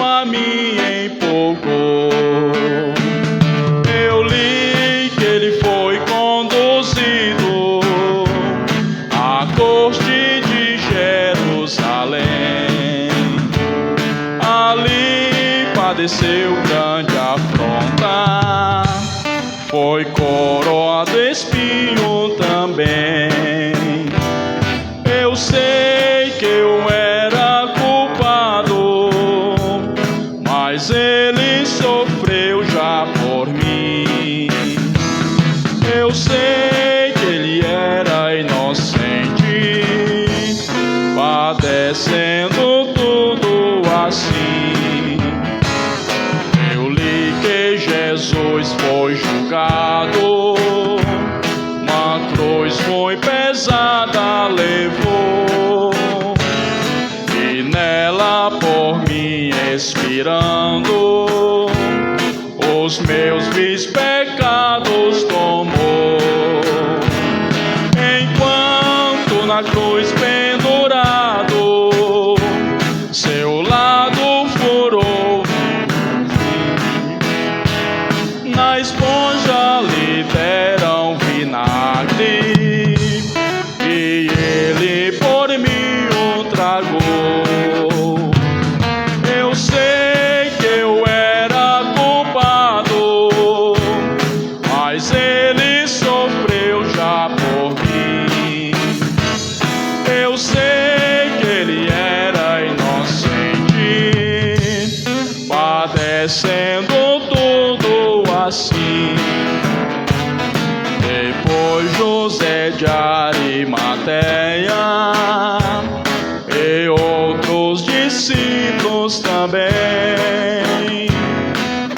a mim empolgou. Eu li que ele foi conduzido à corte de Jerusalém. Ali padeceu grande afronta, foi coroado espinho também. Eu sei que eu era culpado, mas ele sofreu já por mim. Eu sei que ele era inocente, padecendo tudo assim. Eu li que Jesus foi julgado, uma cruz foi pesada levou, e nela por mim expirando, os meus vis pecados tomou. Enquanto na cruz pendurado, seu lado furou, na esponja lhe deram vinagre, e ele por mim o tragou. Eu sei que eu era culpado, mas ele sofreu já por mim. Eu sei que ele era inocente, padecendo tudo assim. Depois José de Arimateia e outros discípulos também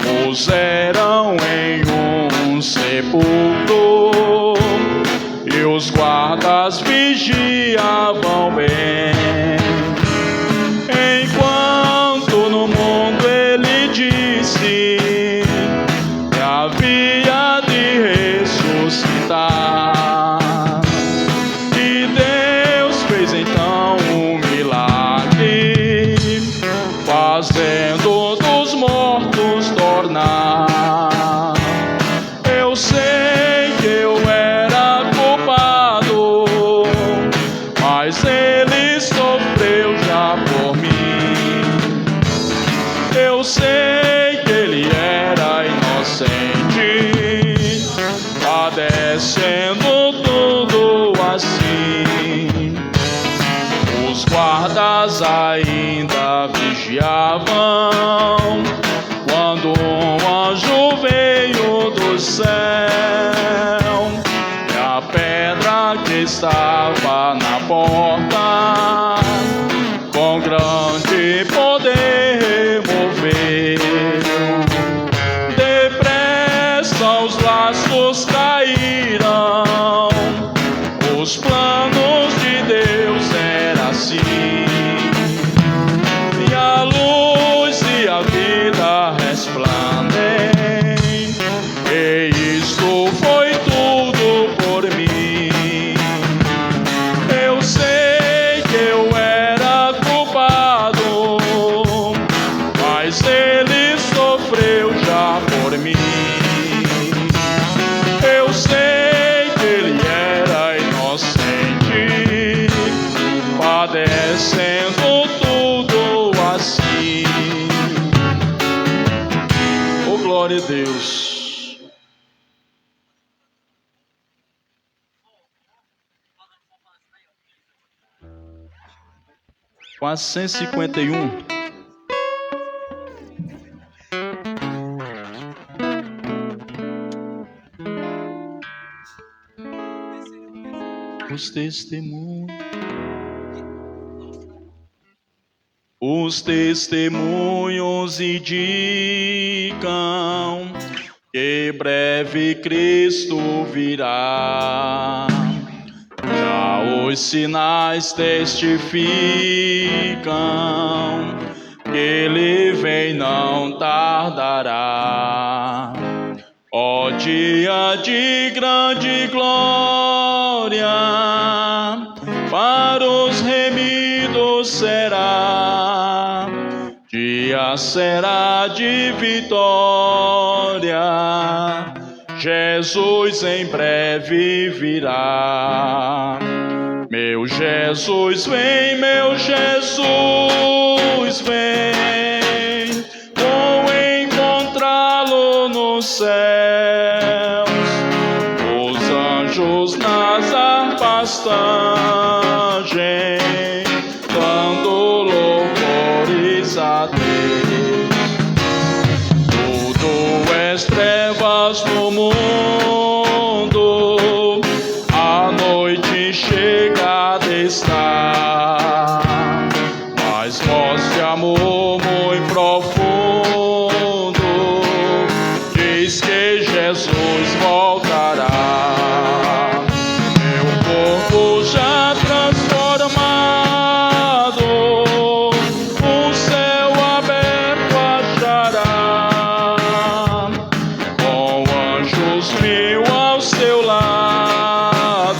puseram em um sepulcro, e os guardas vigiavam bem. Enquanto no mundo ele disse que havia de ressuscitar, e Deus fez então um milagre, fazendo dos mortos tornar. Eu sei que eu era culpado, mas ele sofreu já por mim. Eu sei que ele era inocente, padecendo tudo assim. Os guardas ainda vigiavam quando um anjo veio do céu, e a pedra que estava na porta com grande poder removeu. Depressa os laços caíram, os planos de Deus eram assim, e a luz e a vida resplandecem, e isto foi tudo por mim. Eu sei que eu era culpado, mas ele sofreu já por mim. Eu sei que ele era inocente, padecendo tudo assim. Oh, glória a Deus. Quase 151. Os testemunhos indicam que breve Cristo virá. Já os sinais testificam que ele vem, não tardará. Ó dia de grande glória, para os remidos será, dia dia será de vitória. Jesus em breve virá. Meu Jesus vem, meu Jesus vem. Vou encontrá-lo nos céus. Os anjos nas harpas tangem, dando louvores a Deus. Tudo é trevas no mundo, a noite chegada está, mas voz de amor muito profundo diz que Jesus voltará. Meu corpo já transformado, o céu aberto achará, com anjos mil ao seu lado.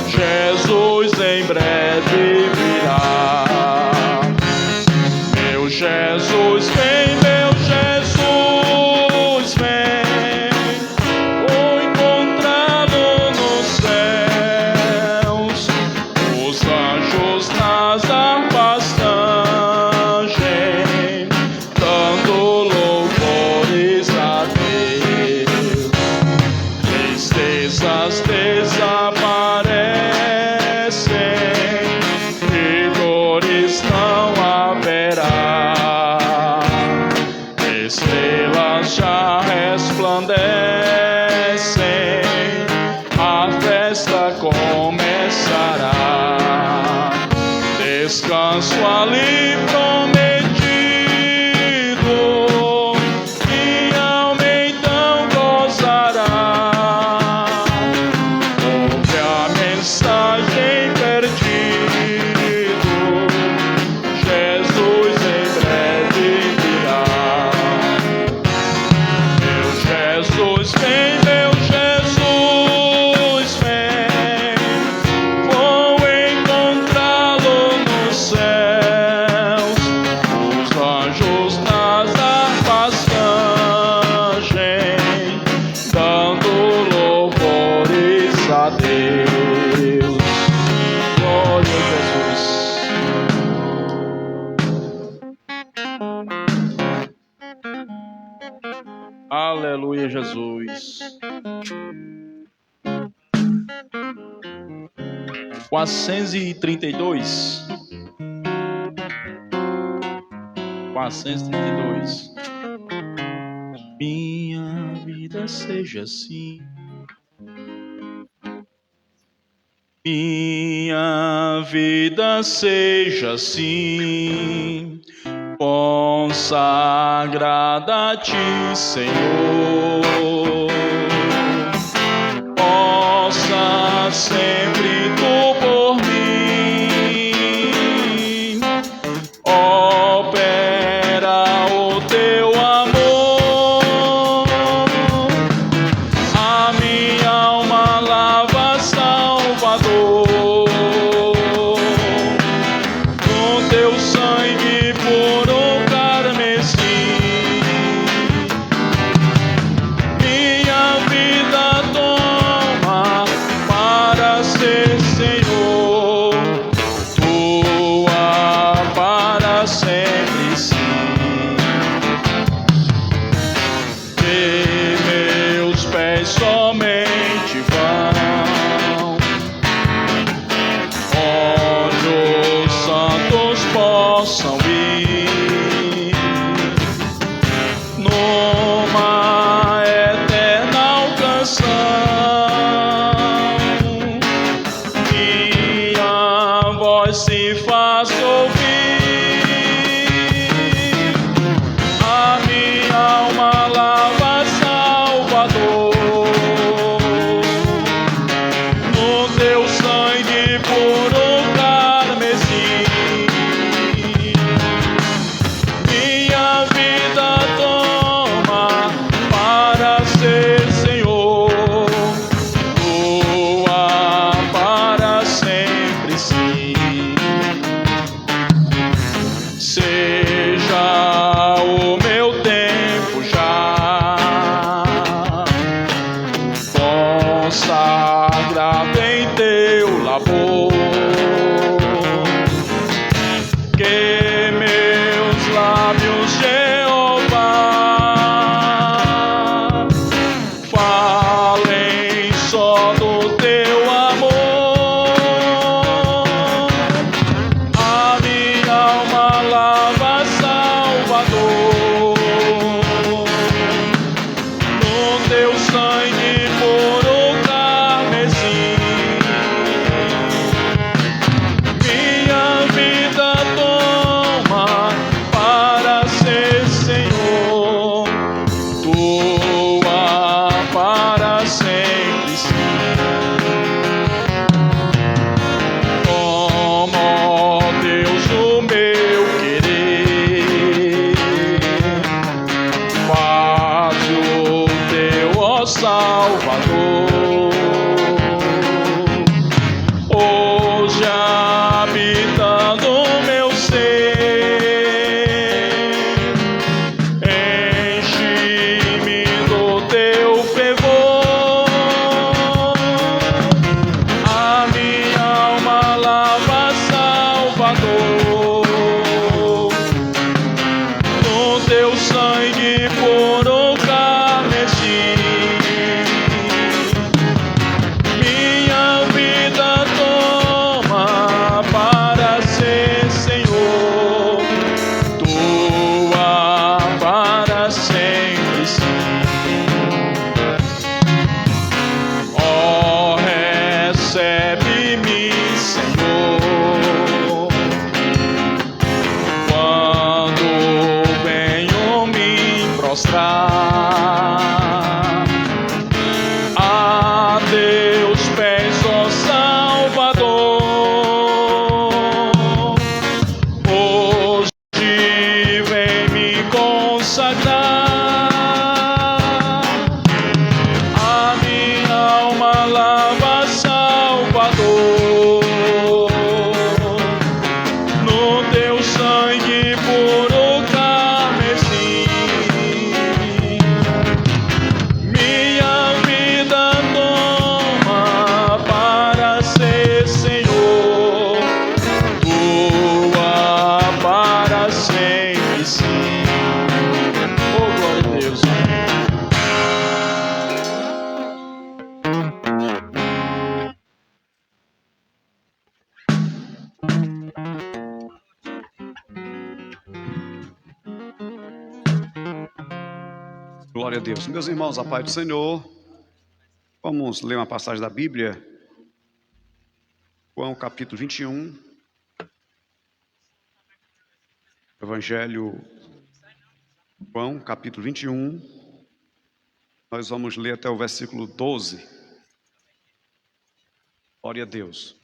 Jesus em breve virá. Meu Jesus vem, meu Jesus vem. Vou encontrá-lo nos céus. Os anjos nas harpas tangem, dando louvores a Deus. Tristezas desaparecem e dores não haverá. Estrelas já resplandecem, a festa começará. Descanso ali prometido, minha alma então gozará. Ouve a mensagem perdido, Jesus em breve virá. Meu Jesus vem, meu Jesus vem. Vou encontrá-lo nos céus. Os anjos nas harpas tangem, dando louvores a Deus. Glória a Jesus. Aleluia, Jesus. 432. 432. Minha vida seja assim. Minha vida seja assim, consagrada a Ti, Senhor. Possa sempre Tu por mim opera o Teu amor. A minha alma lava, Salvador, com Teu sangue puro carmesim. Minha vida toma para ser Salvador. No teu sangue puro carmesim, minha vida toma para ser Senhor, tua para sempre sim. Toma, ó Deus, o meu querer, faz o teu, ó Salvador, hoje habitando meu ser, enche-me do teu fervor, a minha alma lava, Salvador, no teu sangue puro carmesim, minha vida toma para ser Senhor, tua para sempre sim. Ó, recebe-me, Senhor, quando venho me prostrar a teus pés, ó Salvador, hoje vem me consagrar, a minha alma lava, Salvador, no teu sangue puro carmesim, minha vida toma para ser Senhor, tua para sempre sim. Oh, glória a Deus. Glória a Deus. Meus irmãos, a paz do Senhor. Vamos ler uma passagem da Bíblia. João capítulo 21. Evangelho João capítulo 21. Nós vamos ler até o versículo 12. Glória a Deus.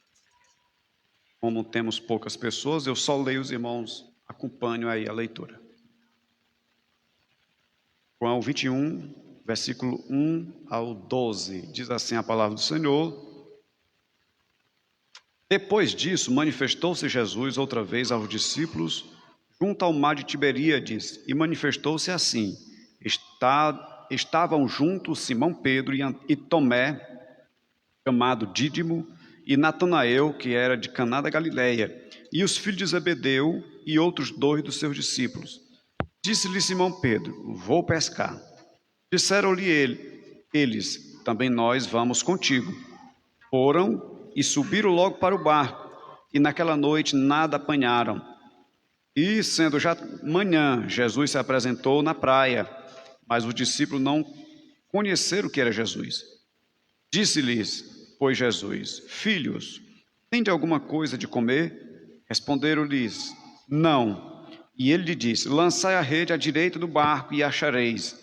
Como temos poucas pessoas, eu só leio, os irmãos acompanham aí a leitura. João 21, versículo 1 ao 12, diz assim a palavra do Senhor. Depois disso, manifestou-se Jesus outra vez aos discípulos, junto ao mar de Tiberíades, e manifestou-se assim. Estavam juntos Simão Pedro e Tomé, chamado Dídimo, e Natanael, que era de Caná da Galileia, e os filhos de Zebedeu e outros dois dos seus discípulos. Disse-lhe Simão Pedro: vou pescar. Disseram-lhe eles: também nós vamos contigo. Foram e subiram logo para o barco, e naquela noite nada apanharam. E, sendo já manhã, Jesus se apresentou na praia, mas os discípulos não conheceram que era Jesus. Disse-lhes, pois, Jesus: filhos, tende alguma coisa de comer? Responderam-lhes: não. E ele lhe disse: lançai a rede à direita do barco e achareis.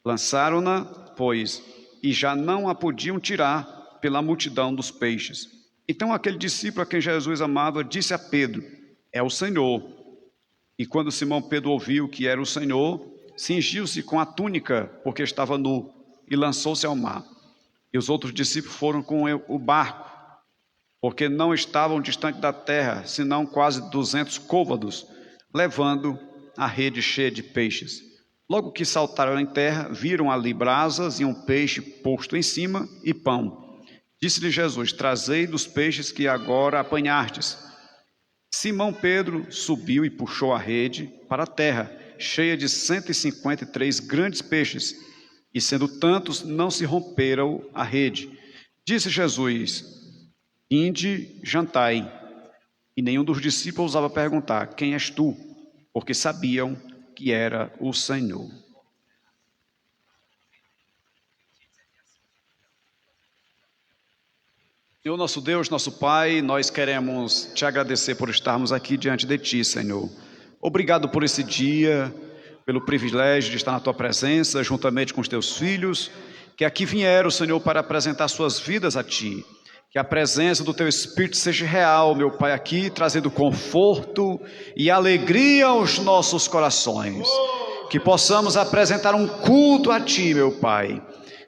Lançaram-na, pois, e já não a podiam tirar pela multidão dos peixes. Então aquele discípulo a quem Jesus amava disse a Pedro: é o Senhor. E quando Simão Pedro ouviu que era o Senhor, cingiu-se com a túnica, porque estava nu, e lançou-se ao mar. E os outros discípulos foram com o barco, porque não estavam distante da terra, senão quase 200 côvados, levando a rede cheia de peixes. Logo que saltaram em terra, viram ali brasas e um peixe posto em cima e pão. Disse-lhe Jesus: trazei dos peixes que agora apanhastes. Simão Pedro subiu e puxou a rede para a terra, cheia de 153 grandes peixes, e sendo tantos, não se romperam a rede. Disse Jesus: inde, jantai. E nenhum dos discípulos ousava perguntar: quem és tu? Porque sabiam que era o Senhor. Senhor nosso Deus, nosso Pai, nós queremos te agradecer por estarmos aqui diante de Ti, Senhor. Obrigado por esse dia, pelo privilégio de estar na Tua presença, juntamente com os Teus filhos, que aqui vieram, Senhor, para apresentar suas vidas a Ti. Que a presença do Teu Espírito seja real, meu Pai, aqui, trazendo conforto e alegria aos nossos corações. Que possamos apresentar um culto a Ti, meu Pai.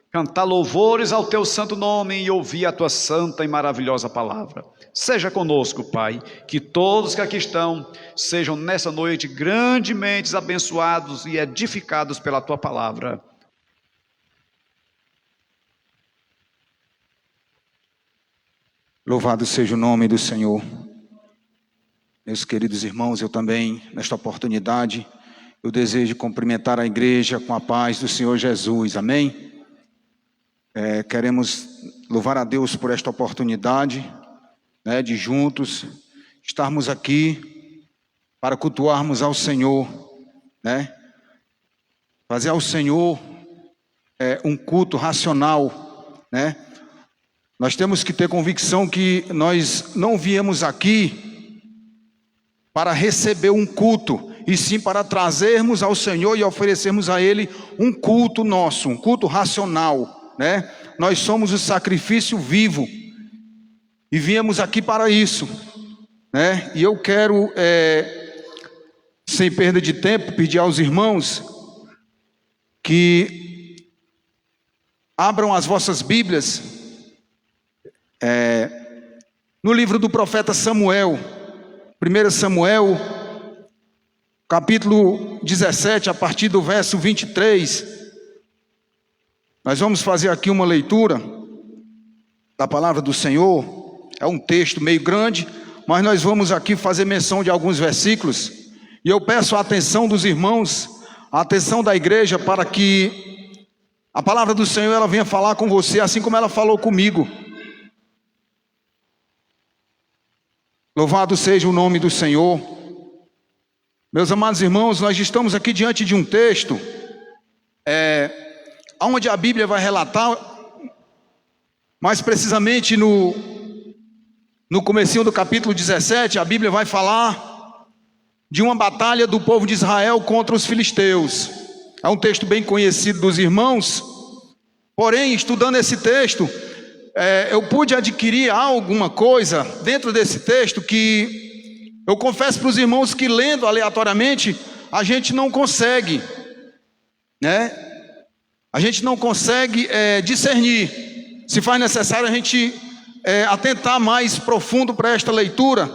Cantar louvores ao Teu santo nome e ouvir a Tua santa e maravilhosa palavra. Seja conosco, Pai, que todos que aqui estão sejam nessa noite grandemente abençoados e edificados pela Tua palavra. Louvado seja o nome do Senhor. Meus queridos irmãos, eu também, nesta oportunidade, eu desejo cumprimentar a igreja com a paz do Senhor Jesus, amém? Queremos louvar a Deus por esta oportunidade, né, de juntos estarmos aqui para cultuarmos ao Senhor, né? Fazer ao Senhor um culto racional, né? Nós temos que ter convicção que nós não viemos aqui para receber um culto, e sim para trazermos ao Senhor e oferecermos a Ele um culto nosso, um culto racional, né? Nós somos o sacrifício vivo e viemos aqui para isso, né? E eu quero, sem perda de tempo, pedir aos irmãos que abram as vossas Bíblias no livro do profeta Samuel, 1 Samuel, capítulo 17, a partir do verso 23. Nós vamos fazer aqui uma leitura da palavra do Senhor. É um texto meio grande, mas nós vamos aqui fazer menção de alguns versículos. E eu peço a atenção dos irmãos, a atenção da igreja, para que a palavra do Senhor ela venha falar com você, assim como ela falou comigo. Louvado seja o nome do Senhor. Meus amados irmãos, nós estamos aqui diante de um texto onde a Bíblia vai relatar, mais precisamente no comecinho do capítulo 17, a Bíblia vai falar de uma batalha do povo de Israel contra os filisteus. É um texto bem conhecido dos irmãos, porém, estudando esse texto, eu pude adquirir alguma coisa dentro desse texto que eu confesso para os irmãos que lendo aleatoriamente, a gente não consegue, né? A gente não consegue discernir. Se faz necessário a gente atentar mais profundo para esta leitura,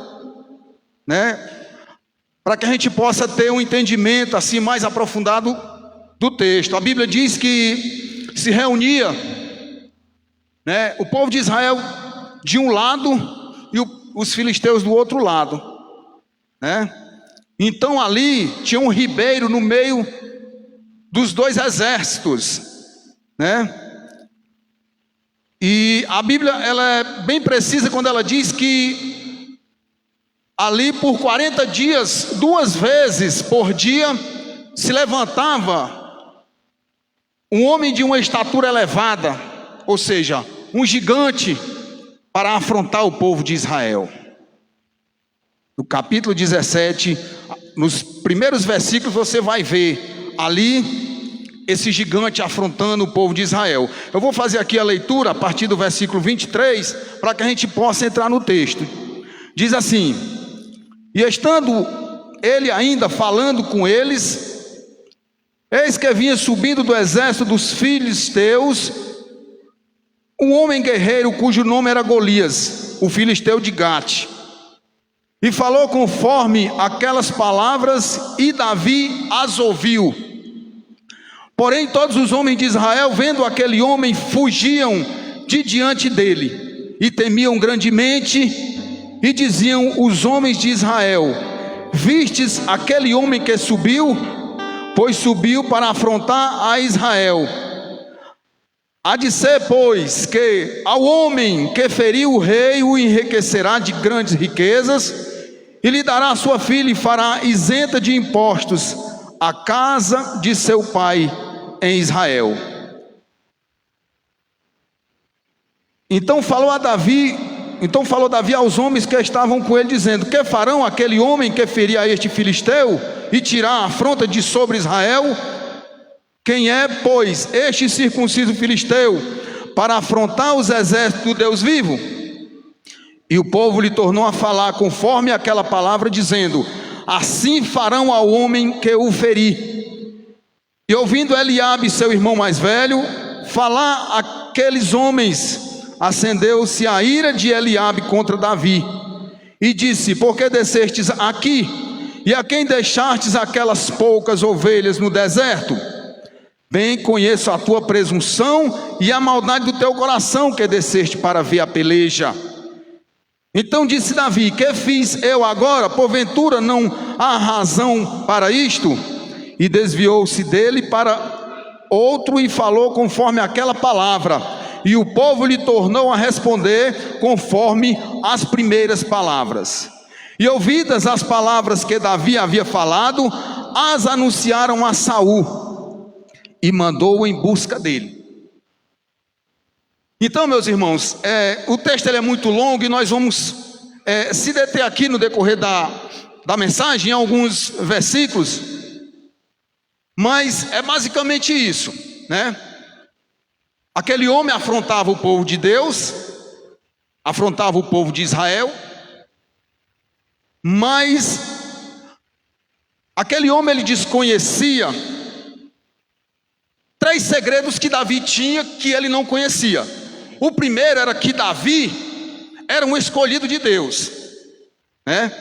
né? Para que a gente possa ter um entendimento assim mais aprofundado do texto. A Bíblia diz que se reunia, né, o povo de Israel de um lado e os filisteus do outro lado, né? Então ali tinha um ribeiro no meio dos dois exércitos, né? E a Bíblia ela é bem precisa quando ela diz que ali por 40 dias, 2 vezes por dia, se levantava um homem de uma estatura elevada, ou seja, um gigante, para afrontar o povo de Israel. No capítulo 17, nos primeiros versículos você vai ver ali esse gigante afrontando o povo de Israel. Eu vou fazer aqui a leitura a partir do versículo 23, para que a gente possa entrar no texto. Diz assim: e estando ele ainda falando com eles, eis que vinha subindo do exército dos filisteus um homem guerreiro cujo nome era Golias, o filisteu de Gate. E falou conforme aquelas palavras, e Davi as ouviu. Porém todos os homens de Israel, vendo aquele homem, fugiam de diante dele, e temiam grandemente, e diziam os homens de Israel: vistes aquele homem que subiu? Pois subiu para afrontar a Israel. Há de ser, pois, que ao homem que feriu o rei o enriquecerá de grandes riquezas, e lhe dará sua filha e fará isenta de impostos a casa de seu pai em Israel. Então falou Davi aos homens que estavam com ele, dizendo: que farão aquele homem que ferir a este filisteu e tirar a afronta de sobre Israel? Quem é, pois, este circunciso filisteu para afrontar os exércitos do Deus vivo? E o povo lhe tornou a falar conforme aquela palavra, dizendo: assim farão ao homem que o ferir. E ouvindo Eliabe, seu irmão mais velho, falar aqueles homens, acendeu-se a ira de Eliabe contra Davi, e disse: por que descestes aqui? E a quem deixastes aquelas poucas ovelhas no deserto? Bem conheço a tua presunção e a maldade do teu coração, que desceste para ver a peleja. Então disse Davi: que fiz eu agora? Porventura não há razão para isto? E desviou-se dele para outro e falou conforme aquela palavra. E o povo lhe tornou a responder conforme as primeiras palavras. E ouvidas as palavras que Davi havia falado, as anunciaram a Saul, e mandou-o em busca dele. Então, meus irmãos, o texto ele é muito longo, e nós vamos se deter aqui no decorrer da mensagem, em alguns versículos, mas é basicamente isso, né? Aquele homem afrontava o povo de Deus, afrontava o povo de Israel, mas aquele homem ele desconhecia 3 segredos que Davi tinha que ele não conhecia. O primeiro era que Davi era um escolhido de Deus, né?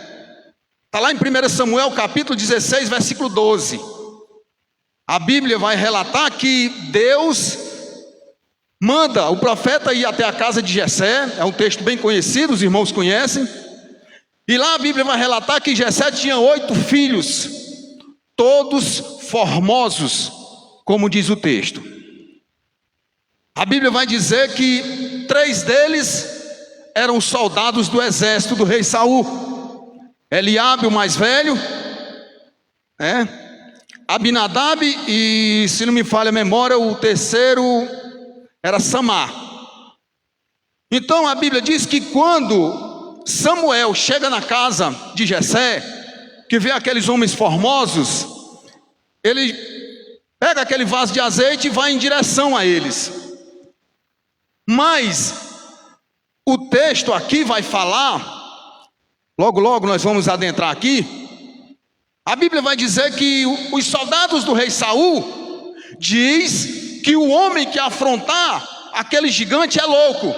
Está lá em 1 Samuel capítulo 16, versículo 12. A Bíblia vai relatar que Deus manda o profeta ir até a casa de Jessé. É um texto bem conhecido, os irmãos conhecem. E lá a Bíblia vai relatar que Jessé tinha 8 filhos, todos formosos, como diz o texto. A Bíblia vai dizer que 3 deles eram soldados do exército do rei Saul. Eliabe, o mais velho, Abinadab, e se não me falha a memória, o terceiro era Samar. Então a Bíblia diz que quando Samuel chega na casa de Jessé, que vê aqueles homens formosos, ele pega aquele vaso de azeite e vai em direção a eles. Mas o texto aqui vai falar, logo nós vamos adentrar aqui. A Bíblia vai dizer que os soldados do rei Saul diz que o homem que afrontar aquele gigante é louco.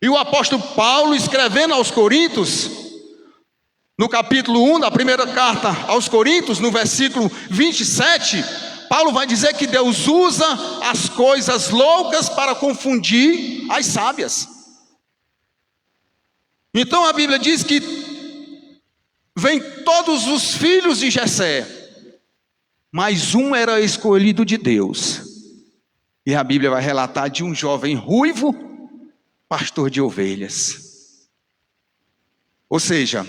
E o apóstolo Paulo, escrevendo aos Coríntios, no capítulo 1 da primeira carta aos Coríntios, no versículo 27, Paulo vai dizer que Deus usa as coisas loucas para confundir as sábias. Então a Bíblia diz que vem todos os filhos de Jessé, mas um era escolhido de Deus. E a Bíblia vai relatar de um jovem ruivo, pastor de ovelhas. Ou seja,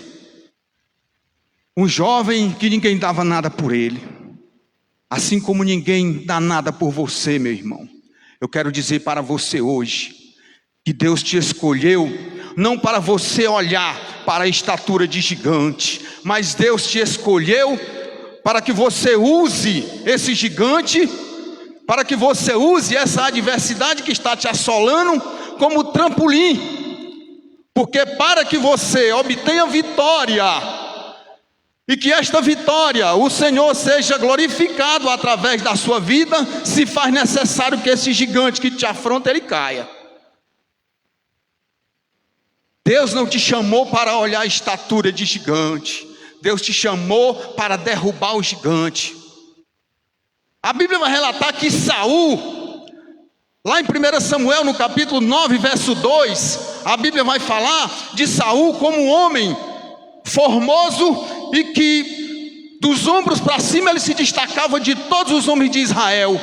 um jovem que ninguém dava nada por ele, assim como ninguém dá nada por você, meu irmão. Eu quero dizer para você hoje, que Deus te escolheu, não para você olhar para a estatura de gigante, mas Deus te escolheu para que você use esse gigante, para que você use essa adversidade que está te assolando como trampolim, porque para que você obtenha vitória, e que esta vitória, o Senhor seja glorificado através da sua vida, se faz necessário que esse gigante que te afronta, ele caia. Deus não te chamou para olhar a estatura de gigante, Deus te chamou para derrubar o gigante. A Bíblia vai relatar que Saul, lá em 1 Samuel, no capítulo 9, verso 2, a Bíblia vai falar de Saul como um homem formoso, e que dos ombros para cima ele se destacava de todos os homens de Israel.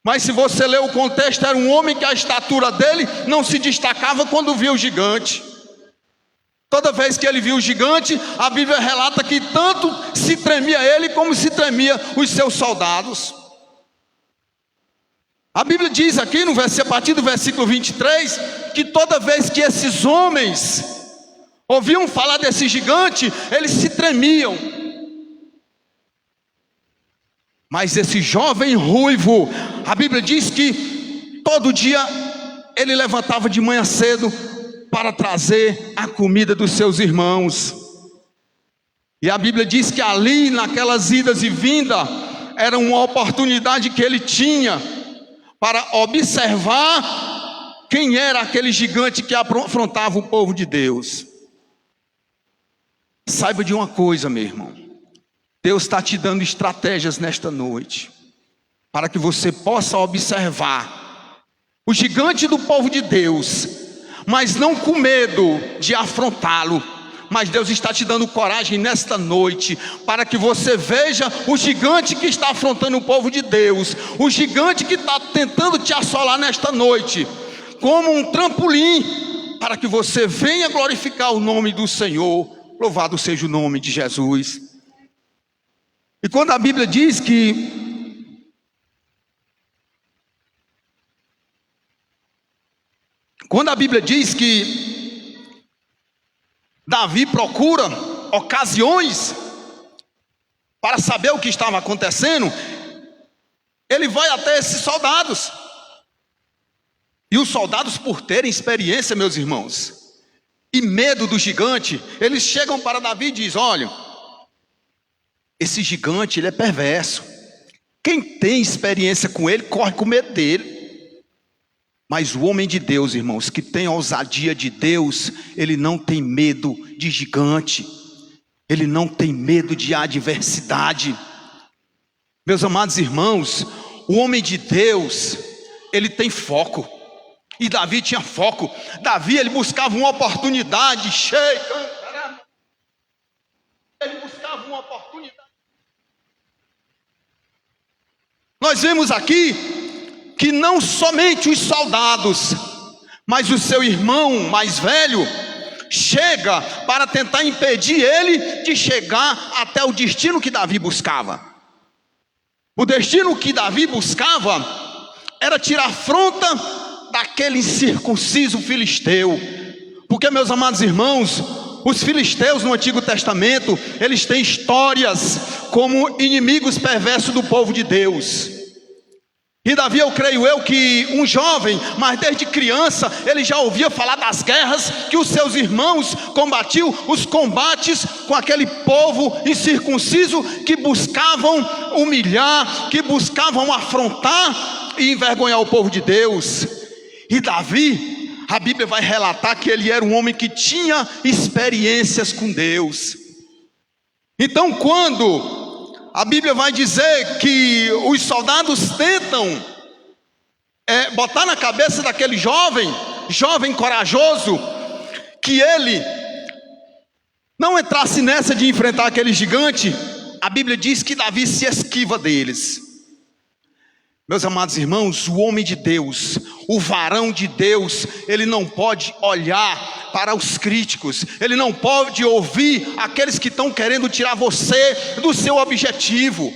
Mas se você ler o contexto, era um homem que a estatura dele não se destacava quando via o gigante. Toda vez que ele viu o gigante, a Bíblia relata que tanto se tremia ele como se tremia os seus soldados. A Bíblia diz aqui, a partir do versículo 23, que toda vez que esses homens ouviam falar desse gigante, eles se tremiam. Mas esse jovem ruivo, a Bíblia diz que todo dia ele levantava de manhã cedo para trazer a comida dos seus irmãos. E a Bíblia diz que ali, naquelas idas e vindas, era uma oportunidade que ele tinha para observar quem era aquele gigante que afrontava o povo de Deus. Saiba de uma coisa, meu irmão. Deus está te dando estratégias nesta noite, para que você possa observar o gigante do povo de Deus, mas não com medo de afrontá-lo. Mas Deus está te dando coragem nesta noite, para que você veja o gigante que está afrontando o povo de Deus, o gigante que está tentando te assolar nesta noite, como um trampolim, para que você venha glorificar o nome do Senhor. Louvado seja o nome de Jesus. E quando a Bíblia diz que Davi procura ocasiões para saber o que estava acontecendo, ele vai até esses soldados. E os soldados, por terem experiência, meus irmãos, e medo do gigante, eles chegam para Davi e dizem: olha, esse gigante, ele é perverso. Quem tem experiência com ele, corre com medo dele. Mas o homem de Deus, irmãos, que tem a ousadia de Deus, ele não tem medo de gigante, ele não tem medo de adversidade. Meus amados irmãos, o homem de Deus, ele tem foco. E Davi tinha foco. Davi, ele buscava uma oportunidade. Ele buscava uma oportunidade. Nós vemos aqui que não somente os soldados, mas o seu irmão mais velho chega para tentar impedir ele de chegar até o destino que Davi buscava. O destino que Davi buscava era tirar afronta daquele incircunciso filisteu. Porque, meus amados irmãos, os filisteus no Antigo Testamento, eles têm histórias como inimigos perversos do povo de Deus. E Davi, eu creio que um jovem, mas desde criança, ele já ouvia falar das guerras que os seus irmãos combatiam, os combates com aquele povo incircunciso que buscavam humilhar, que buscavam afrontar e envergonhar o povo de Deus. E Davi, a Bíblia vai relatar que ele era um homem que tinha experiências com Deus. Então, quando a Bíblia vai dizer que os soldados tentam botar na cabeça daquele jovem corajoso, que ele não entrasse nessa de enfrentar aquele gigante, a Bíblia diz que Davi se esquiva deles. Meus amados irmãos, o homem de Deus, o varão de Deus, ele não pode olhar para os críticos, ele não pode ouvir aqueles que estão querendo tirar você do seu objetivo.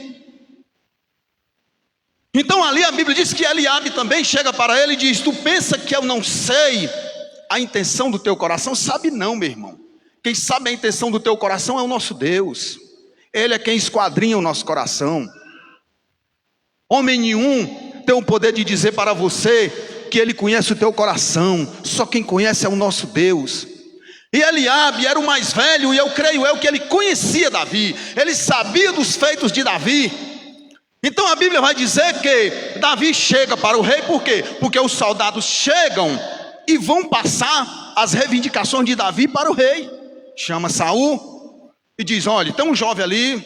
Então ali a Bíblia diz que Eliabe também chega para ele e diz: tu pensa que eu não sei a intenção do teu coração? Sabe não, meu irmão. Quem sabe a intenção do teu coração é o nosso Deus. Ele é quem esquadrinha o nosso coração. Homem nenhum tem o poder de dizer para você que ele conhece o teu coração. Só quem conhece é o nosso Deus. E Eliabe era o mais velho, e eu creio que ele conhecia Davi, ele sabia dos feitos de Davi. Então a Bíblia vai dizer que Davi chega para o rei. Por quê? Porque os soldados chegam e vão passar as reivindicações de Davi para o rei. Chama Saul e diz: olha, tem um jovem ali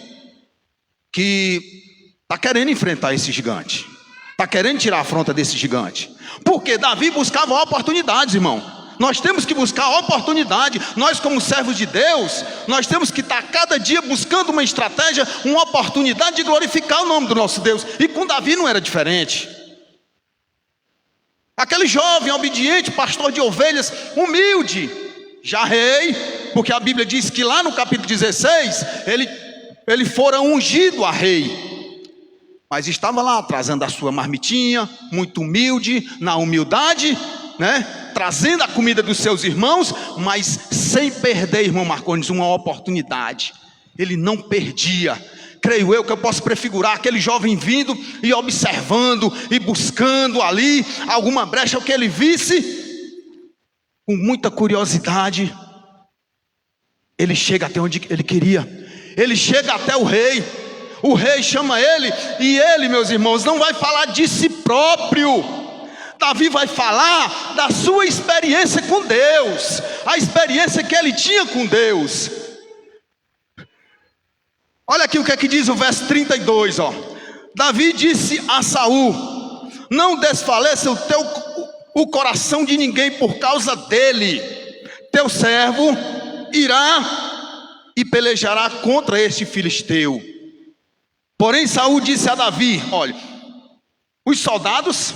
que está querendo enfrentar esse gigante, está querendo tirar a afronta desse gigante. Porque Davi buscava oportunidades, irmão. Nós temos que buscar oportunidade. Nós, como servos de Deus, nós temos que estar cada dia buscando uma estratégia, uma oportunidade de glorificar o nome do nosso Deus. E com Davi não era diferente. Aquele jovem obediente, pastor de ovelhas, humilde, já rei, Porque a Bíblia diz que lá no capítulo 16, ele fora ungido a rei. Mas estava lá, trazendo a sua marmitinha, muito humilde, na humildade, né? Trazendo a comida dos seus irmãos, mas sem perder, irmão Marcondes, uma oportunidade. Ele não perdia. Creio eu que eu posso prefigurar aquele jovem vindo e observando e buscando ali alguma brecha que ele visse, com muita curiosidade. Ele chega até onde ele queria, ele chega até o rei chama ele, e ele, meus irmãos, não vai falar de si próprio. Davi vai falar da sua experiência com Deus, a experiência que ele tinha com Deus. Olha aqui o que é que diz o verso 32, ó. Davi disse a Saul: não desfaleça o coração de ninguém por causa dele. Teu servo irá e pelejará contra este filisteu. Porém Saul disse a Davi: olha, os soldados,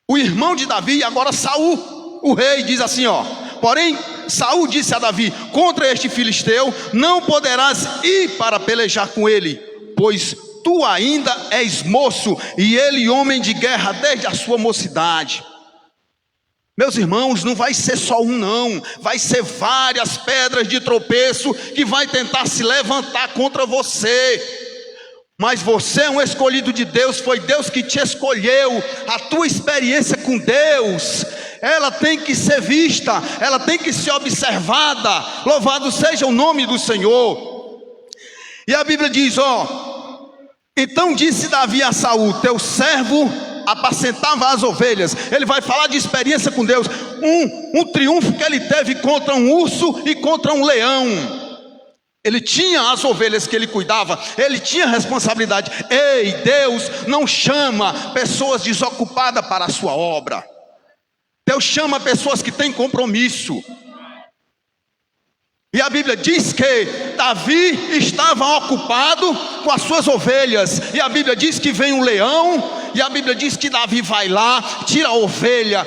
o irmão de Davi, e agora Saul, o rei, diz assim, ó: porém Saul disse a Davi: contra este filisteu não poderás ir para pelejar com ele, pois tu ainda és moço, e ele homem de guerra desde a sua mocidade. Meus irmãos, não vai ser só um não, vai ser várias pedras de tropeço que vai tentar se levantar contra você. Mas você é um escolhido de Deus, foi Deus que te escolheu. A tua experiência com Deus, ela tem que ser vista, ela tem que ser observada. Louvado seja o nome do Senhor. E a Bíblia diz, ó: então disse Davi a Saul: teu servo apacentava as ovelhas. Ele vai falar de experiência com Deus, um triunfo que ele teve contra um urso e contra um leão. Ele tinha as ovelhas que ele cuidava, ele tinha responsabilidade. Ei, Deus não chama pessoas desocupadas para a sua obra. Deus chama pessoas que têm compromisso. E a Bíblia diz que Davi estava ocupado com as suas ovelhas. E a Bíblia diz que vem um leão, e a Bíblia diz que Davi vai lá, tira a ovelha,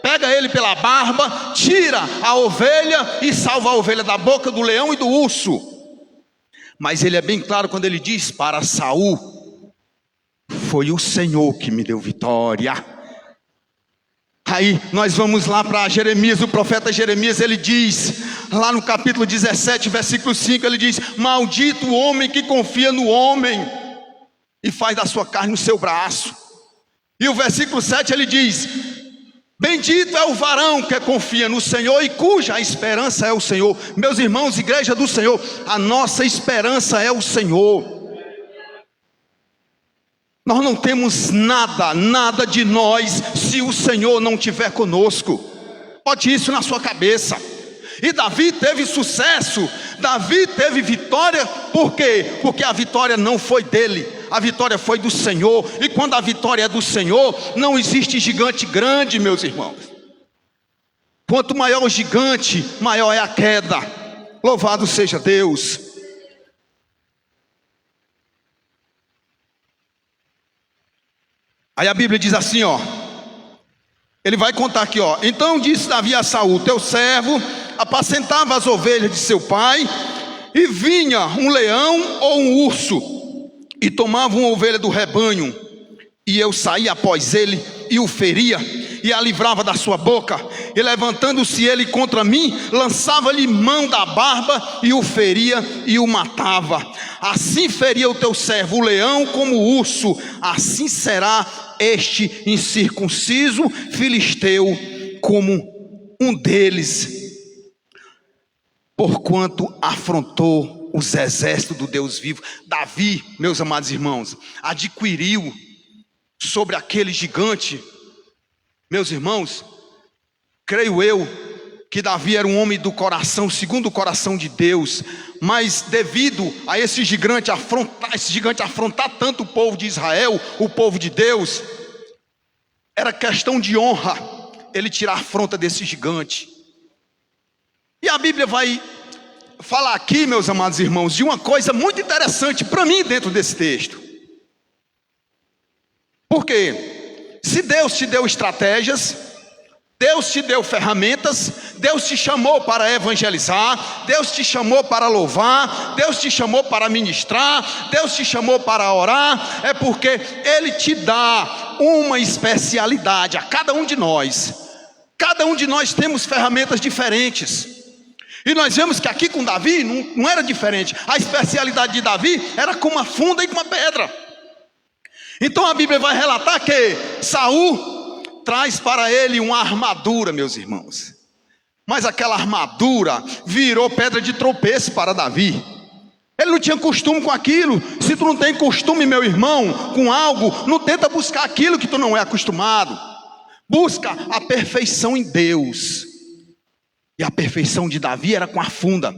pega ele pela barba, tira a ovelha e salva a ovelha da boca do leão e do urso. Mas ele é bem claro quando ele diz para Saul: foi o Senhor que me deu vitória. Aí nós vamos lá para Jeremias, o profeta Jeremias, ele diz, lá no capítulo 17, versículo 5, ele diz: maldito o homem que confia no homem e faz da sua carne o seu braço. E o versículo 7 ele diz: bendito é o varão que confia no Senhor e cuja esperança é o Senhor. Meus irmãos, igreja do Senhor, a nossa esperança é o Senhor. Nós não temos nada de nós se o Senhor não estiver conosco. Bote isso na sua cabeça. E Davi teve sucesso, Davi teve vitória. Por quê? Porque a vitória não foi dele, a vitória foi do Senhor. E quando a vitória é do Senhor, não existe gigante grande, meus irmãos. Quanto maior o gigante, maior é a queda. Louvado seja Deus. Aí a Bíblia diz assim, ó, ele vai contar aqui, ó: então disse Davi a Saul: teu servo apacentava as ovelhas de seu pai, e vinha um leão ou um urso e tomava uma ovelha do rebanho, e eu saía após ele e o feria e a livrava da sua boca, e levantando-se ele contra mim, lançava-lhe mão da barba e o feria e o matava. Assim feria o teu servo o leão como o urso, assim será este incircunciso filisteu como um deles, porquanto afrontou os exércitos do Deus vivo. Davi, meus amados irmãos, adquiriu sobre aquele gigante, meus irmãos, creio eu que Davi era um homem do coração, segundo o coração de Deus. Mas devido a esse gigante afrontar tanto o povo de Israel, o povo de Deus, era questão de honra ele tirar a afronta desse gigante. E a Bíblia vai falar aqui, meus amados irmãos, de uma coisa muito interessante para mim dentro desse texto. Porque se Deus te deu estratégias, Deus te deu ferramentas, Deus te chamou para evangelizar, Deus te chamou para louvar, Deus te chamou para ministrar, Deus te chamou para orar, é porque Ele te dá uma especialidade a cada um de nós. Cada um de nós temos ferramentas diferentes. E nós vemos que aqui com Davi não era diferente. A especialidade de Davi era com uma funda e com uma pedra. Então a Bíblia vai relatar que Saul traz para ele uma armadura, meus irmãos. Mas aquela armadura virou pedra de tropeço para Davi. Ele não tinha costume com aquilo. Se tu não tem costume, meu irmão, com algo, não tenta buscar aquilo que tu não é acostumado. Busca a perfeição em Deus. E a perfeição de Davi era com a funda,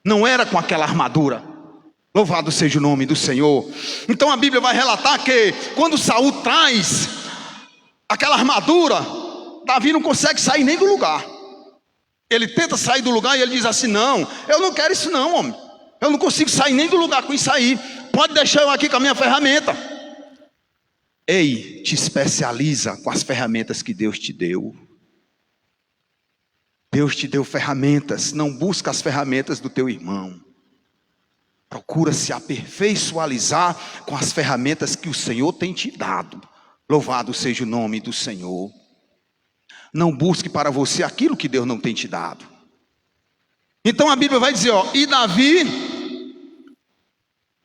não era com aquela armadura. Louvado seja o nome do Senhor. Então a Bíblia vai relatar que quando Saul traz aquela armadura, Davi não consegue sair nem do lugar. Ele tenta sair do lugar e ele diz assim: não, eu não quero isso não, homem. Eu não consigo sair nem do lugar com isso aí. Pode deixar eu aqui com a minha ferramenta. Ei, te especializa com as ferramentas que Deus te deu. Deus te deu ferramentas, não busca as ferramentas do teu irmão. Procura se aperfeiçoar com as ferramentas que o Senhor tem te dado. Louvado seja o nome do Senhor. Não busque para você aquilo que Deus não tem te dado. Então a Bíblia vai dizer, e Davi,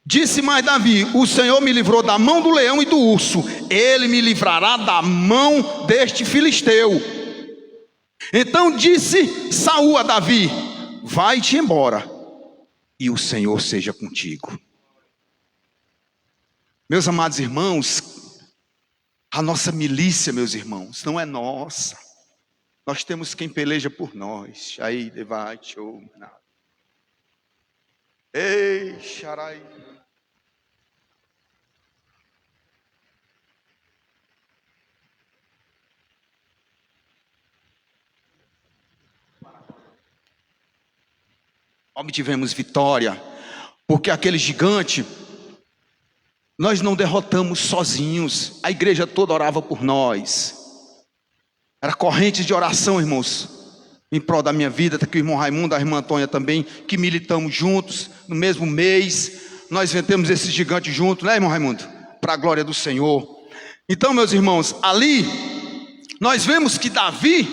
disse mais Davi: o Senhor me livrou da mão do leão e do urso, Ele me livrará da mão deste filisteu. Então disse Saul a Davi: vai-te embora, e o Senhor seja contigo. Meus amados irmãos, a nossa milícia, meus irmãos, não é nossa. Nós temos quem peleja por nós. Aí, debate, ou nada. Ei, xarai. Obtivemos vitória, porque aquele gigante nós não derrotamos sozinhos. A igreja toda orava por nós. Era corrente de oração, irmãos, em prol da minha vida. Está aqui o irmão Raimundo, a irmã Antônia também, que militamos juntos no mesmo mês. Nós vencemos esse gigante junto, né, irmão Raimundo? Para a glória do Senhor. Então, meus irmãos, ali nós vemos que Davi,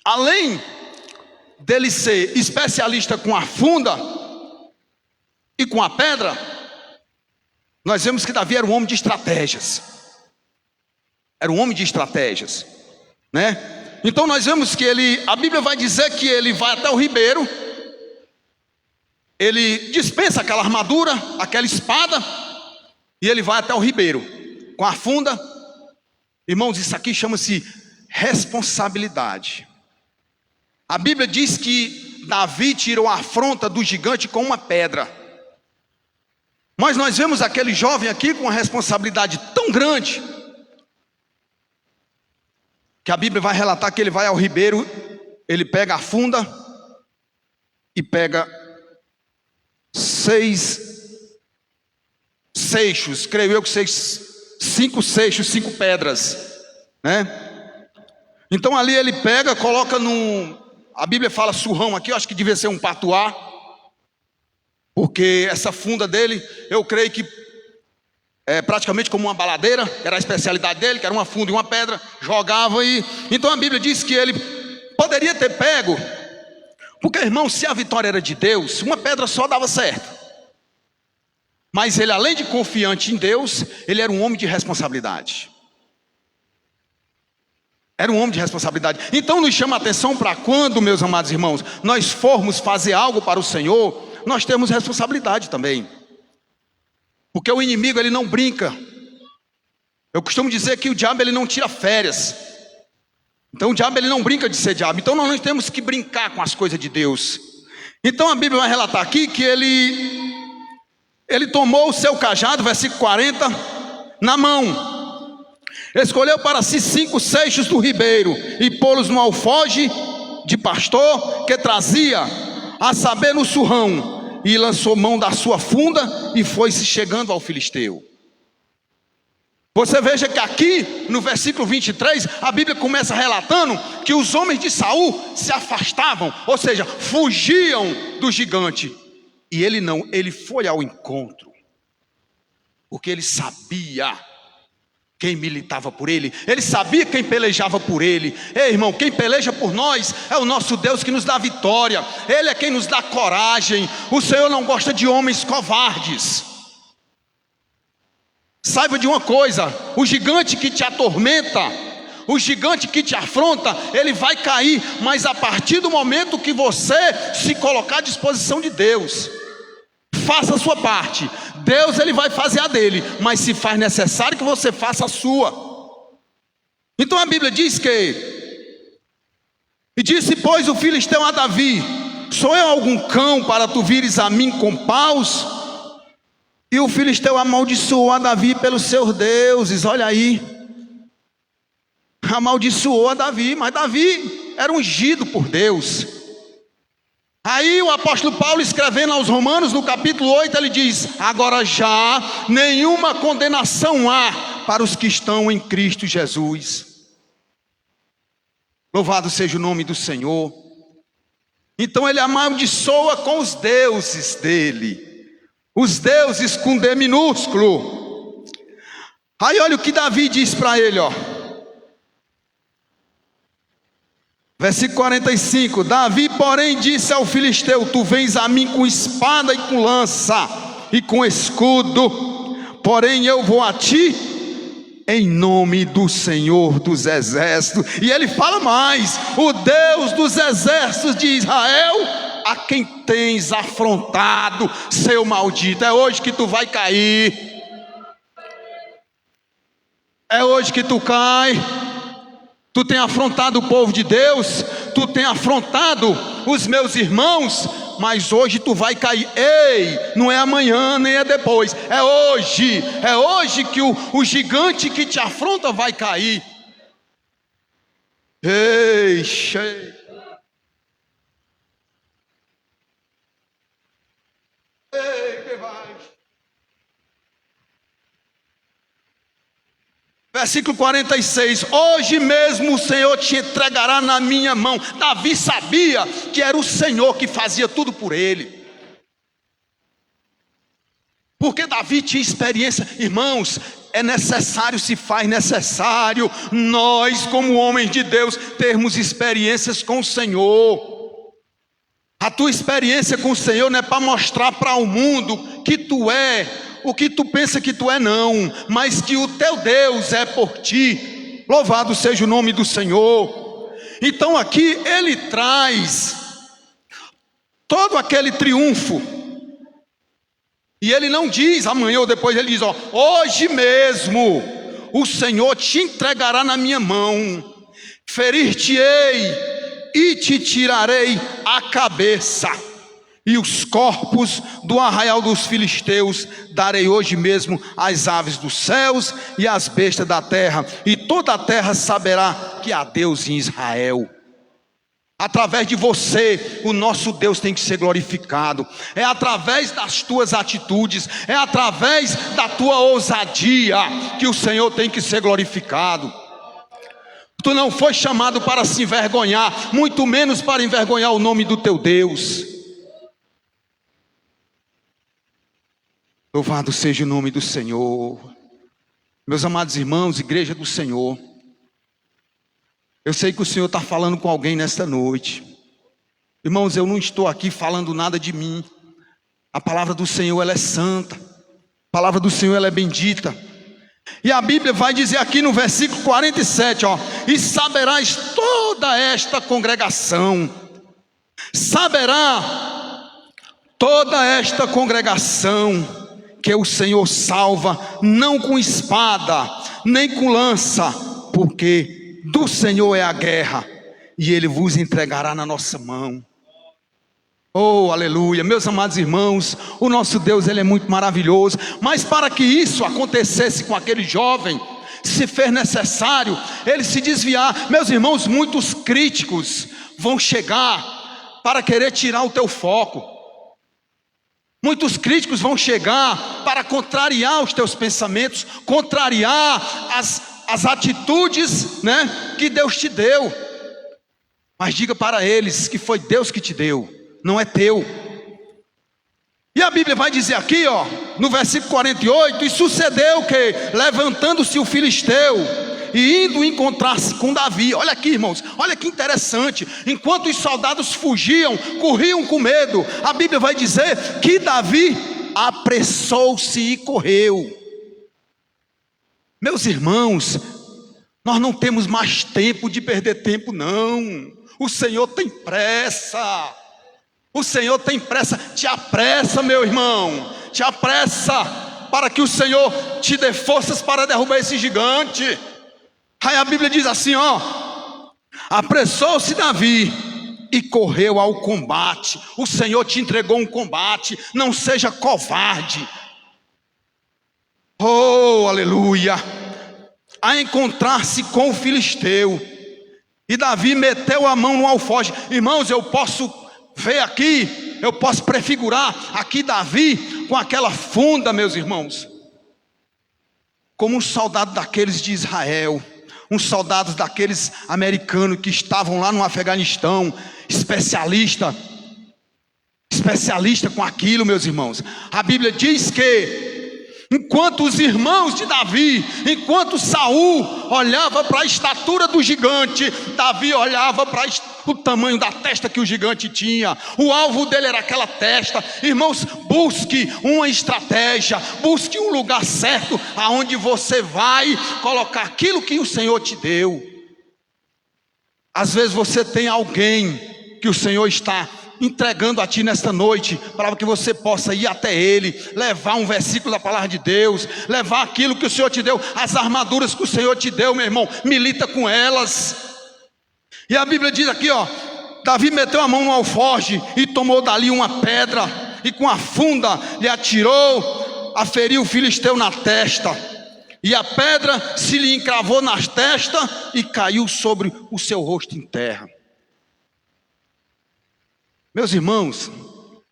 além dele ser especialista com a funda e com a pedra, nós vemos que Davi era um homem de estratégias. Era um homem de estratégias, né? Então nós vemos que a Bíblia vai dizer que ele vai até o ribeiro, ele dispensa aquela armadura, aquela espada, e ele vai até o ribeiro com a funda. Irmãos, isso aqui chama-se responsabilidade. A Bíblia diz que Davi tirou a afronta do gigante com uma pedra. Mas nós vemos aquele jovem aqui com uma responsabilidade tão grande, que a Bíblia vai relatar que ele vai ao ribeiro, ele pega a funda e pega 6 seixos, creio eu que 5 seixos, 5 pedras, né? Então ali ele pega, coloca a Bíblia fala surrão aqui, eu acho que devia ser um patuá, porque essa funda dele, eu creio que é praticamente como uma baladeira, era a especialidade dele, que era uma funda e uma pedra, jogava e... Então a Bíblia diz que ele poderia ter pego, porque, irmão, se a vitória era de Deus, uma pedra só dava certo. Mas ele, além de confiante em Deus, ele era um homem de responsabilidade. Era um homem de responsabilidade. Então nos chama a atenção para quando, meus amados irmãos, nós formos fazer algo para o Senhor, nós temos responsabilidade também. Porque o inimigo, ele não brinca. Eu costumo dizer que o diabo, ele não tira férias. Então o diabo, ele não brinca de ser diabo. Então nós não temos que brincar com as coisas de Deus. Então a Bíblia vai relatar aqui que ele tomou o seu cajado, versículo 40, na mão. Escolheu para si 5 seixos do ribeiro e pô-los no alfoge de pastor que trazia, a saber, no surrão. E lançou mão da sua funda e foi-se chegando ao filisteu. Você veja que aqui no versículo 23, a Bíblia começa relatando que os homens de Saul se afastavam, ou seja, fugiam do gigante. E ele não, ele foi ao encontro, porque ele sabia quem militava por ele, ele sabia quem pelejava por ele. Ei, irmão, quem peleja por nós é o nosso Deus que nos dá vitória, Ele é quem nos dá coragem. O Senhor não gosta de homens covardes. Saiba de uma coisa: o gigante que te atormenta, o gigante que te afronta, ele vai cair, mas a partir do momento que você se colocar à disposição de Deus, faça a sua parte. Deus, ele vai fazer a dele, mas se faz necessário que você faça a sua. Então a Bíblia diz que: e disse, pois, o filisteu a Davi: sou eu algum cão para tu vires a mim com paus? E o filisteu amaldiçoou a Davi pelos seus deuses. Olha aí, amaldiçoou a Davi, mas Davi era ungido por Deus. Aí o apóstolo Paulo, escrevendo aos Romanos, no capítulo 8, ele diz: agora já nenhuma condenação há para os que estão em Cristo Jesus. Louvado seja o nome do Senhor. Então ele amaldiçoa com os deuses dele, os deuses com D minúsculo. Aí olha o que Davi diz para ele, ó. Versículo 45: Davi, porém, disse ao filisteu: tu vens a mim com espada e com lança e com escudo, porém eu vou a ti em nome do Senhor dos exércitos. E ele fala mais: o Deus dos exércitos de Israel, a quem tens afrontado, seu maldito. É hoje que tu vai cair, é hoje que tu cai. Tu tem afrontado o povo de Deus, tu tem afrontado os meus irmãos, mas hoje tu vai cair. Ei, não é amanhã, nem é depois, é hoje que o gigante que te afronta vai cair. Ei, cheio. Ei, que vai. Versículo 46: hoje mesmo o Senhor te entregará na minha mão. Davi sabia que era o Senhor que fazia tudo por ele, porque Davi tinha experiência. Irmãos, é necessário, se faz necessário nós, como homens de Deus, termos experiências com o Senhor. A tua experiência com o Senhor não é para mostrar para o mundo que tu é o que tu pensa que tu é, não, mas que o teu Deus é por ti. Louvado seja o nome do Senhor. Então aqui ele traz todo aquele triunfo, e ele não diz amanhã ou depois, ele diz: ó, hoje mesmo o Senhor te entregará na minha mão, ferir-te-ei e te tirarei a cabeça, e os corpos do arraial dos filisteus darei hoje mesmo às aves dos céus e às bestas da terra, e toda a terra saberá que há Deus em Israel. Através de você, o nosso Deus tem que ser glorificado. É através das tuas atitudes, é através da tua ousadia que o Senhor tem que ser glorificado. Tu não foi chamado para se envergonhar, muito menos para envergonhar o nome do teu Deus. Louvado seja o nome do Senhor. Meus amados irmãos, igreja do Senhor, eu sei que o Senhor está falando com alguém nesta noite. Irmãos, eu não estou aqui falando nada de mim. A palavra do Senhor, ela é santa. A palavra do Senhor, ela é bendita. E a Bíblia vai dizer aqui no versículo 47, ó: e saberás toda esta congregação, saberá toda esta congregação, que o Senhor salva, não com espada, nem com lança, porque do Senhor é a guerra, e Ele vos entregará na nossa mão. Oh, aleluia. Meus amados irmãos, o nosso Deus, Ele é muito maravilhoso. Mas para que isso acontecesse com aquele jovem, se fez necessário ele se desviar. Meus irmãos, muitos críticos vão chegar para querer tirar o teu foco. Muitos críticos vão chegar para contrariar os teus pensamentos, contrariar as atitudes, né, que Deus te deu. Mas diga para eles que foi Deus que te deu, não é teu. E a Bíblia vai dizer aqui, ó, no versículo 48, e sucedeu que, levantando-se o filisteu e indo encontrar-se com Davi, olha aqui, irmãos, olha que interessante, enquanto os soldados fugiam, corriam com medo, a Bíblia vai dizer que Davi apressou-se e correu. Meus irmãos, nós não temos mais tempo de perder tempo, não. O Senhor tem pressa. O Senhor tem pressa. Te apressa, meu irmão. Te apressa, para que o Senhor te dê forças para derrubar esse gigante. Aí a Bíblia diz assim, ó: apressou-se Davi e correu ao combate. O Senhor te entregou um combate. Não seja covarde. Oh, aleluia. A encontrar-se com o filisteu. E Davi meteu a mão no alforje. Irmãos, eu posso ver aqui, eu posso prefigurar aqui Davi com aquela funda, meus irmãos, como um soldado daqueles de Israel, uns soldados daqueles americanos que estavam lá no Afeganistão, especialista com aquilo, meus irmãos. A Bíblia diz que enquanto os irmãos de Davi, enquanto Saul olhava para a estatura do gigante, Davi olhava para o tamanho da testa que o gigante tinha. O alvo dele era aquela testa. Irmãos, busque uma estratégia, busque um lugar certo, aonde você vai colocar aquilo que o Senhor te deu. Às vezes você tem alguém que o Senhor está entregando a ti nesta noite, para que você possa ir até ele, levar um versículo da palavra de Deus, levar aquilo que o Senhor te deu, as armaduras que o Senhor te deu, meu irmão, milita com elas. E a Bíblia diz aqui, ó: Davi meteu a mão no alforje e tomou dali uma pedra, e com a funda lhe atirou, aferiu o filisteu na testa, e a pedra se lhe encravou na testa e caiu sobre o seu rosto em terra. Meus irmãos, o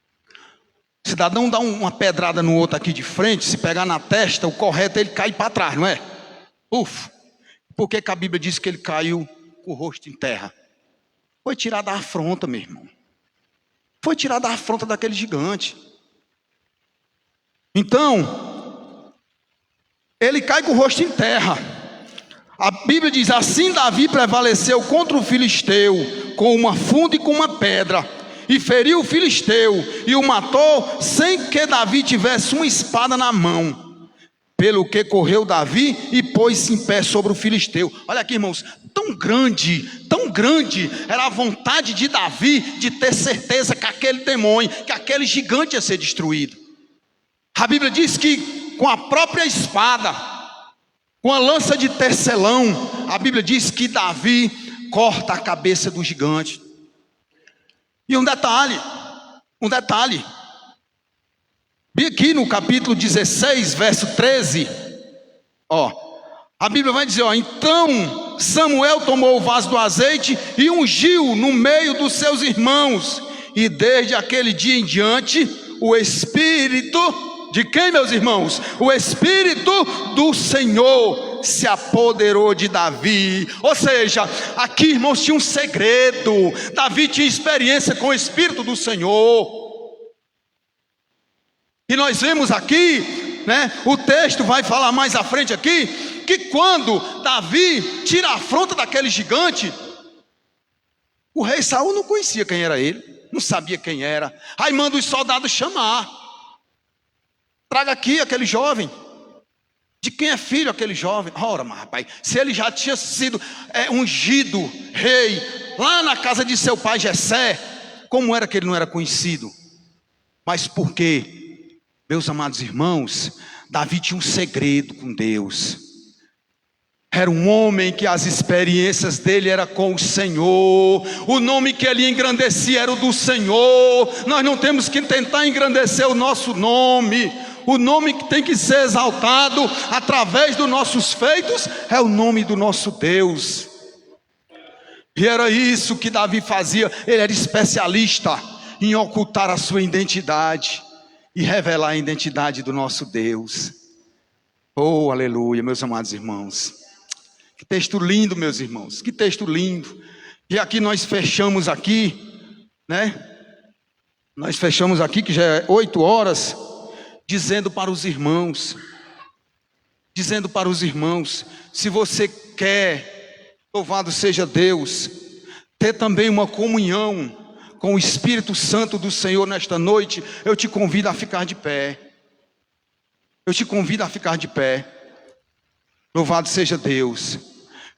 cidadão dá uma pedrada no outro aqui de frente, se pegar na testa, o correto é ele cair para trás, não é? Por que a Bíblia diz que ele caiu com o rosto em terra? Foi tirado da afronta, meu irmão. Foi tirado da afronta daquele gigante. Então, ele cai com o rosto em terra. A Bíblia diz: assim Davi prevaleceu contra o filisteu com uma funda e com uma pedra, e feriu o filisteu e o matou, sem que Davi tivesse uma espada na mão. Pelo que correu Davi e pôs-se em pé sobre o filisteu. Olha aqui, irmãos, tão grande era a vontade de Davi de ter certeza que aquele demônio, que aquele gigante ia ser destruído. A Bíblia diz que com a própria espada, com a lança de tecelão, a Bíblia diz que Davi corta a cabeça do gigante. E um detalhe, bem aqui no capítulo 16, verso 13, a Bíblia vai dizer, então Samuel tomou o vaso do azeite e ungiu no meio dos seus irmãos, e desde aquele dia em diante, o Espírito de quem, meus irmãos? O Espírito do Senhor se apoderou de Davi. Ou seja, aqui, irmãos, tinha um segredo. Davi tinha experiência com o Espírito do Senhor. E nós vemos aqui, né, o texto vai falar mais à frente aqui, que quando Davi tira a afronta daquele gigante, o rei Saul não conhecia quem era ele, não sabia quem era. Aí manda os soldados chamar: traga aqui aquele jovem. De quem é filho aquele jovem? Ora, mas rapaz, se ele já tinha sido ungido rei lá na casa de seu pai Jessé, como era que ele não era conhecido? Mas por quê? Meus amados irmãos, Davi tinha um segredo com Deus. Era um homem que as experiências dele eram com o Senhor. O nome que ele engrandecia era o do Senhor. Nós não temos que tentar engrandecer o nosso nome. O nome que tem que ser exaltado através dos nossos feitos é o nome do nosso Deus. E era isso que Davi fazia. Ele era especialista em ocultar a sua identidade. e revelar a identidade do nosso Deus. Oh, aleluia, meus amados irmãos. Que texto lindo, meus irmãos, que texto lindo. E aqui nós fechamos aqui, né? Nós fechamos aqui, que já é 8 horas, dizendo para os irmãos, se você quer, louvado seja Deus, ter também uma comunhão com o Espírito Santo do Senhor nesta noite, eu te convido a ficar de pé. Eu te convido a ficar de pé. Louvado seja Deus.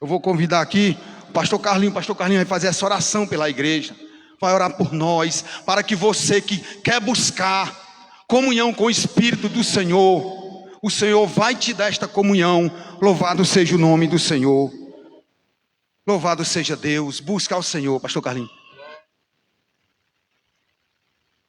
Eu vou convidar aqui o pastor Carlinho vai fazer essa oração pela igreja. Vai orar por nós, para que você que quer buscar comunhão com o Espírito do Senhor, o Senhor vai te dar esta comunhão. Louvado seja o nome do Senhor. Louvado seja Deus. Busca ao Senhor, pastor Carlinho.